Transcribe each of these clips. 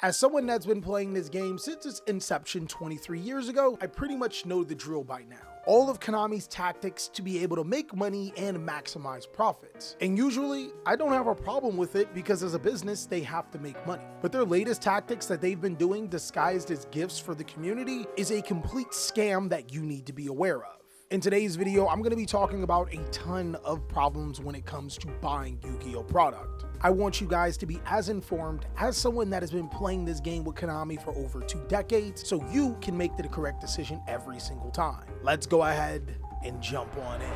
As someone that's been playing this game since its inception 23 years ago, I pretty much know the drill by now. All of Konami's tactics to be able to make money and maximize profits. And usually, I don't have a problem with it because as a business, they have to make money. But their latest tactics that they've been doing disguised as gifts for the community is a complete scam that you need to be aware of. In today's video, I'm going to be talking about a ton of problems when it comes to buying Yu-Gi-Oh product. I want you guys to be as informed as someone that has been playing this game with Konami for over 2 decades, so you can make the correct decision every single time. Let's go ahead and jump on in.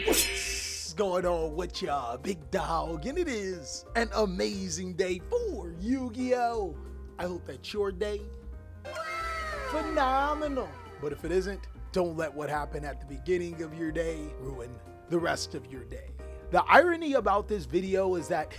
What's going on with ya, big dog? And it is an amazing day for Yu-Gi-Oh! I hope that's your day. Phenomenal. But if it isn't, don't let what happened at the beginning of your day ruin the rest of your day. The irony about this video is that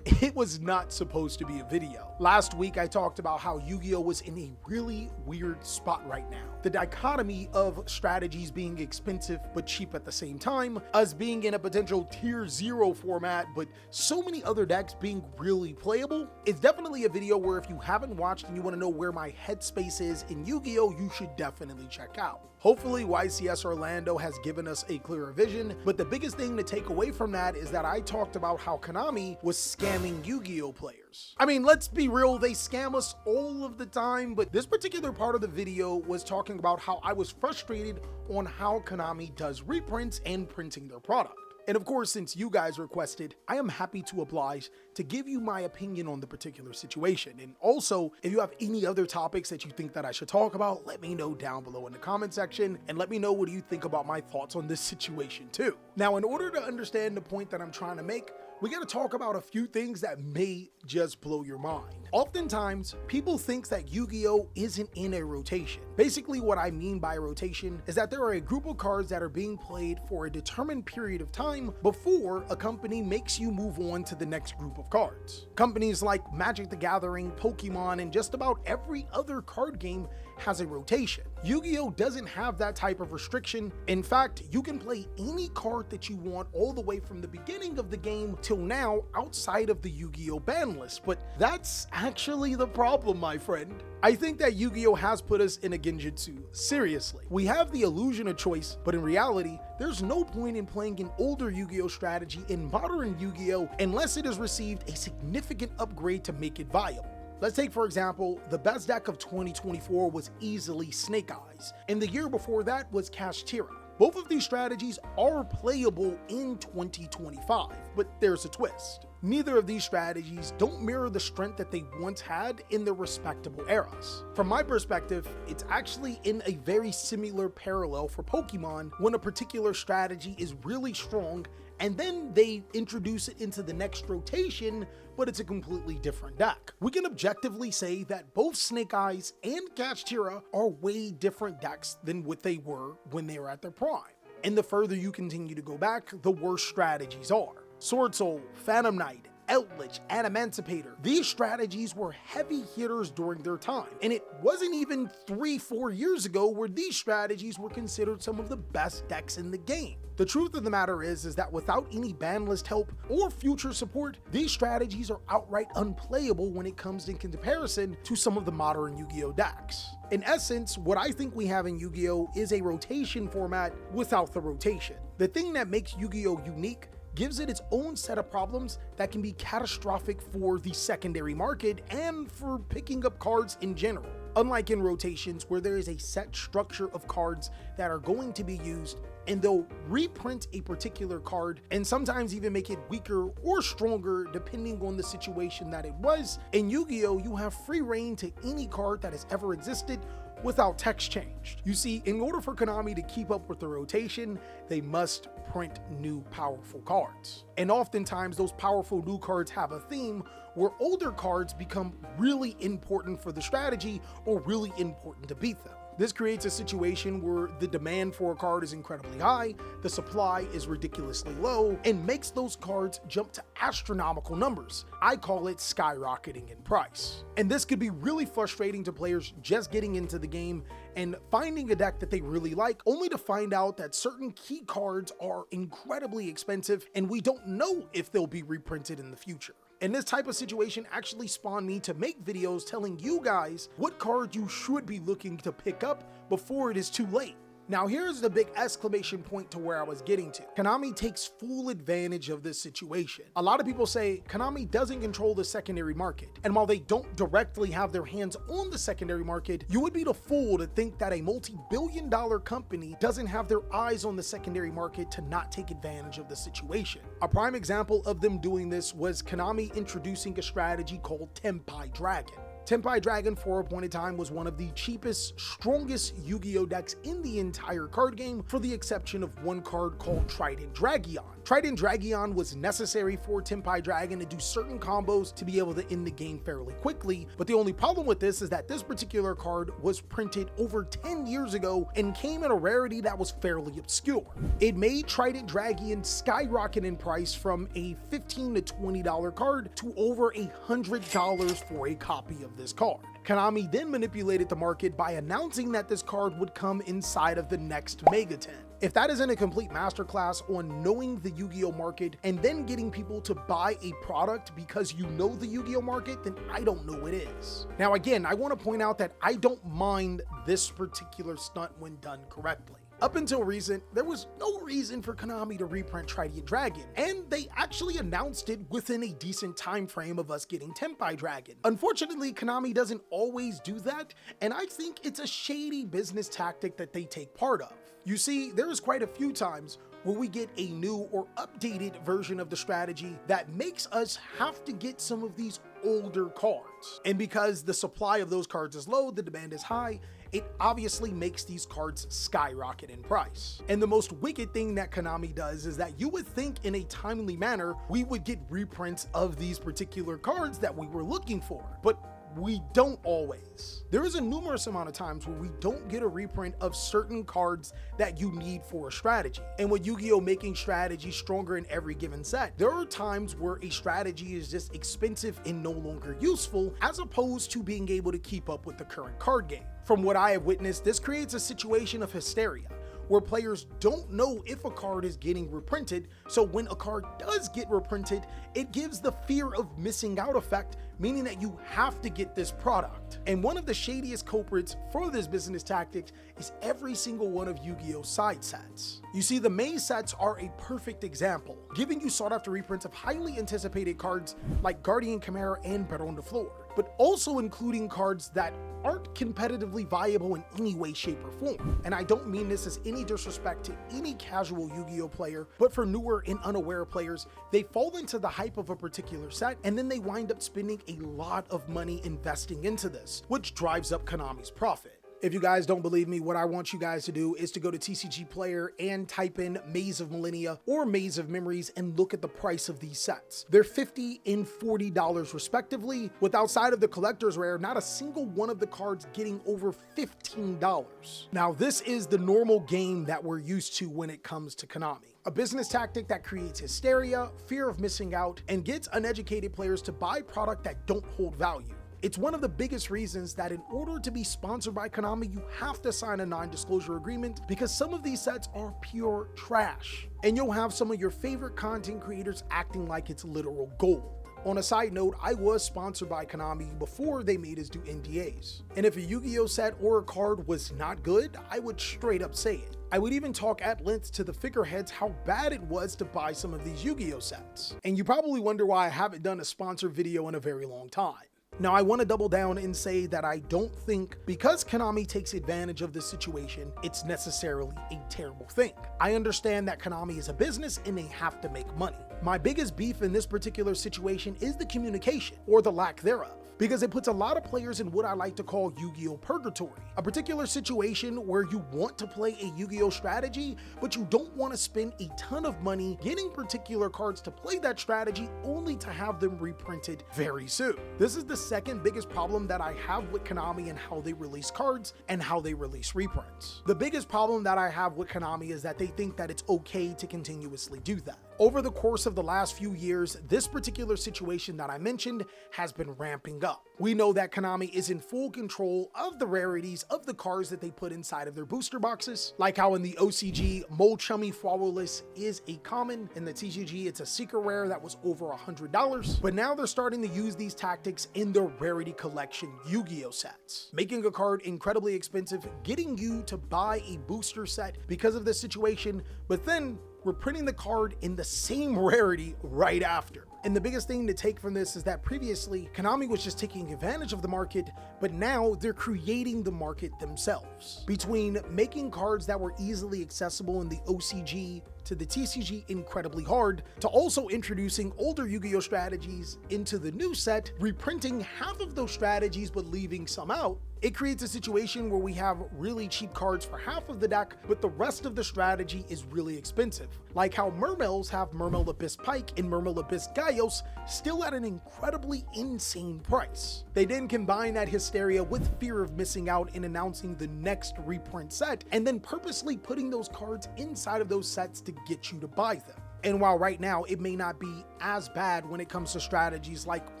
it was not supposed to be a video. Last week, I talked about how Yu-Gi-Oh was in a really weird spot right now. The dichotomy of strategies being expensive but cheap at the same time, us being in a potential tier 0 format, but so many other decks being really playable. It's definitely a video where if you haven't watched and you want to know where my headspace is in Yu-Gi-Oh, you should definitely check out. Hopefully YCS Orlando has given us a clearer vision, but the biggest thing to take away from that is that I talked about how Konami was scamming Yu-Gi-Oh players. I mean, let's be real, they scam us all of the time, but this particular part of the video was talking about how I was frustrated on how Konami does reprints and printing their product. And of course, since you guys requested, I am happy to oblige to give you my opinion on the particular situation. And also, if you have any other topics that you think that I should talk about, let me know down below in the comment section and let me know what do you think about my thoughts on this situation too. Now, in order to understand the point that I'm trying to make, we gotta talk about a few things that may just blow your mind. Oftentimes, people think that Yu-Gi-Oh isn't in a rotation. Basically, what I mean by rotation is that there are a group of cards that are being played for a determined period of time before a company makes you move on to the next group of cards. Companies like Magic the Gathering, Pokemon, and just about every other card game has a rotation. Yu-Gi-Oh doesn't have that type of restriction. In fact, you can play any card that you want all the way from the beginning of the game till now outside of the Yu-Gi-Oh ban list, but that's actually the problem, my friend. I think that Yu-Gi-Oh has put us in a genjutsu. Seriously. We have the illusion of choice, but in reality, there's no point in playing an older Yu-Gi-Oh strategy in modern Yu-Gi-Oh unless it has received a significant upgrade to make it viable. Let's take, for example, the best deck of 2024 was easily Snake Eyes, and the year before that was Kashtira. Both of these strategies are playable in 2025, but there's a twist. Neither of these strategies don't mirror the strength that they once had in their respectable eras. From my perspective, it's actually in a very similar parallel for Pokemon when a particular strategy is really strong and then they introduce it into the next rotation, but it's a completely different deck. We can objectively say that both Snake Eyes and Kashtira are way different decks than what they were when they were at their prime. And the further you continue to go back, the worse strategies are. Sword Soul, Phantom Knight, Outlich, and Emancipator. These strategies were heavy hitters during their time, and it wasn't even 3-4 years ago where these strategies were considered some of the best decks in the game. The truth of the matter is that without any ban list help or future support, these strategies are outright unplayable when it comes in comparison to some of the modern Yu-Gi-Oh decks. In essence, what I think we have in Yu-Gi-Oh is a rotation format without the rotation. The thing that makes Yu-Gi-Oh unique gives it its own set of problems that can be catastrophic for the secondary market and for picking up cards in general. Unlike in rotations where there is a set structure of cards that are going to be used and they'll reprint a particular card and sometimes even make it weaker or stronger depending on the situation that it was, in Yu-Gi-Oh you have free reign to any card that has ever existed without text changed. You see, in order for Konami to keep up with the rotation, they must print new powerful cards. And oftentimes those powerful new cards have a theme where older cards become really important for the strategy or really important to beat them. This creates a situation where the demand for a card is incredibly high, the supply is ridiculously low, and makes those cards jump to astronomical numbers. I call it skyrocketing in price. And this could be really frustrating to players just getting into the game and finding a deck that they really like, only to find out that certain key cards are incredibly expensive and we don't know if they'll be reprinted in the future. And this type of situation actually spawned me to make videos telling you guys what card you should be looking to pick up before it is too late. Now here's the big exclamation point to where I was getting to. Konami takes full advantage of this situation. A lot of people say Konami doesn't control the secondary market, and while they don't directly have their hands on the secondary market, you would be the fool to think that a multi-billion-dollar company doesn't have their eyes on the secondary market to not take advantage of the situation. A prime example of them doing this was Konami introducing a strategy called Tenpai Dragon. Tenpai Dragon for a point in time was one of the cheapest, strongest Yu-Gi-Oh decks in the entire card game, for the exception of one card called Trident Dragion. Trident Dragion was necessary for Tenpai Dragon to do certain combos to be able to end the game fairly quickly, but the only problem with this is that this particular card was printed over 10 years ago and came in a rarity that was fairly obscure. It made Trident Dragion skyrocket in price from a $15 to $20 card to over $100 for a copy of this card. Konami then manipulated the market by announcing that this card would come inside of the next Mega 10. If that isn't a complete masterclass on knowing the Yu-Gi-Oh market and then getting people to buy a product because you know the Yu-Gi-Oh market, then I don't know what is. Now again, I want to point out that I don't mind this particular stunt when done correctly. Up until recent, there was no reason for Konami to reprint Trident Dragon, and they actually announced it within a decent time frame of us getting Tenpai Dragon. Unfortunately, Konami doesn't always do that, and I think it's a shady business tactic that they take part of. You see, there is quite a few times where we get a new or updated version of the strategy that makes us have to get some of these older cards. And because the supply of those cards is low, the demand is high, it obviously makes these cards skyrocket in price. And the most wicked thing that Konami does is that you would think in a timely manner we would get reprints of these particular cards that we were looking for, but we don't always. There is a numerous amount of times where we don't get a reprint of certain cards that you need for a strategy. And with Yu-Gi-Oh making strategy stronger in every given set, there are times where a strategy is just expensive and no longer useful, as opposed to being able to keep up with the current card game. From what I have witnessed, this creates a situation of hysteria, where players don't know if a card is getting reprinted, so when a card does get reprinted, it gives the fear of missing out effect, meaning that you have to get this product. And one of the shadiest culprits for this business tactic is every single one of Yu-Gi-Oh's side sets. You see, the main sets are a perfect example, giving you sought after reprints of highly anticipated cards like Guardian Chimera and Baron de Fleur, but also including cards that aren't competitively viable in any way, shape, or form. And I don't mean this as any disrespect to any casual Yu-Gi-Oh player, but for newer and unaware players, they fall into the hype of a particular set and then they wind up spending a lot of money investing into this, which drives up Konami's profit. If you guys don't believe me, what I want you guys to do is to go to TCG Player and type in Maze of Millennia or Maze of Memories and look at the price of these sets. They're $50 and $40 respectively, with outside of the collector's rare, not a single one of the cards getting over $15. Now, this is the normal game that we're used to when it comes to Konami. A business tactic that creates hysteria, fear of missing out, and gets uneducated players to buy product that don't hold value. It's one of the biggest reasons that in order to be sponsored by Konami, you have to sign a non-disclosure agreement, because some of these sets are pure trash. And you'll have some of your favorite content creators acting like it's literal gold. On a side note, I was sponsored by Konami before they made us do NDAs. And if a Yu-Gi-Oh set or a card was not good, I would straight up say it. I would even talk at length to the figureheads how bad it was to buy some of these Yu-Gi-Oh sets. And you probably wonder why I haven't done a sponsored video in a very long time. Now, I want to double down and say that I don't think because Konami takes advantage of this situation, it's necessarily a terrible thing. I understand that Konami is a business and they have to make money. My biggest beef in this particular situation is the communication, or the lack thereof, because it puts a lot of players in what I like to call Yu-Gi-Oh purgatory, a particular situation where you want to play a Yu-Gi-Oh strategy, but you don't want to spend a ton of money getting particular cards to play that strategy only to have them reprinted very soon. This is the second biggest problem that I have with Konami and how they release cards and how they release reprints. The biggest problem that I have with Konami is that they think that it's okay to continuously do that. Over the course of the last few years, this particular situation that I mentioned has been ramping up. We know that Konami is in full control of the rarities of the cards that they put inside of their booster boxes, like how in the OCG, Molchummy Flawless is a common, in the TCG it's a secret rare that was over $100, but now they're starting to use these tactics in their rarity collection Yu-Gi-Oh sets, making a card incredibly expensive, getting you to buy a booster set because of this situation, but then we're printing the card in the same rarity right after. And the biggest thing to take from this is that previously Konami was just taking advantage of the market, but now they're creating the market themselves. Between making cards that were easily accessible in the OCG to the TCG incredibly hard, to also introducing older Yu-Gi-Oh strategies into the new set, reprinting half of those strategies but leaving some out, it creates a situation where we have really cheap cards for half of the deck, but the rest of the strategy is really expensive. Like how Mermails have Mermail Abyss Pike and Mermail Abyss Gaios still at an incredibly insane price. They then combine that hysteria with fear of missing out in announcing the next reprint set, and then purposely putting those cards inside of those sets to get you to buy them. And while right now it may not be as bad when it comes to strategies like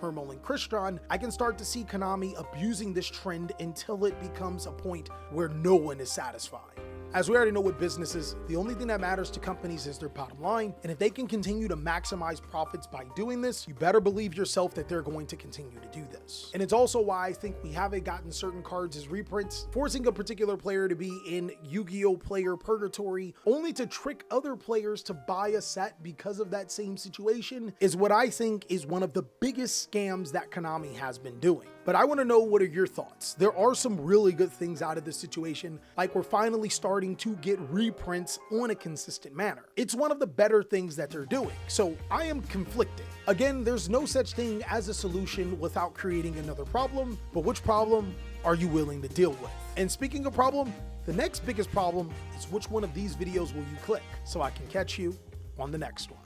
Mermail and Crystron, I can start to see Konami abusing this trend until it becomes a point where no one is satisfied. As we already know with businesses, the only thing that matters to companies is their bottom line, and if they can continue to maximize profits by doing this, you better believe yourself that they're going to continue to do this. And it's also why I think we haven't gotten certain cards as reprints, forcing a particular player to be in Yu-Gi-Oh player purgatory, only to trick other players to buy a set because of that same situation, is what I think is one of the biggest scams that Konami has been doing. But I want to know, what are your thoughts? There are some really good things out of this situation, like we're finally starting to get reprints on a consistent manner. It's one of the better things that they're doing, so I am conflicted. Again, there's no such thing as a solution without creating another problem, but which problem are you willing to deal with? And speaking of problem, the next biggest problem is which one of these videos will you click, so I can catch you on the next one.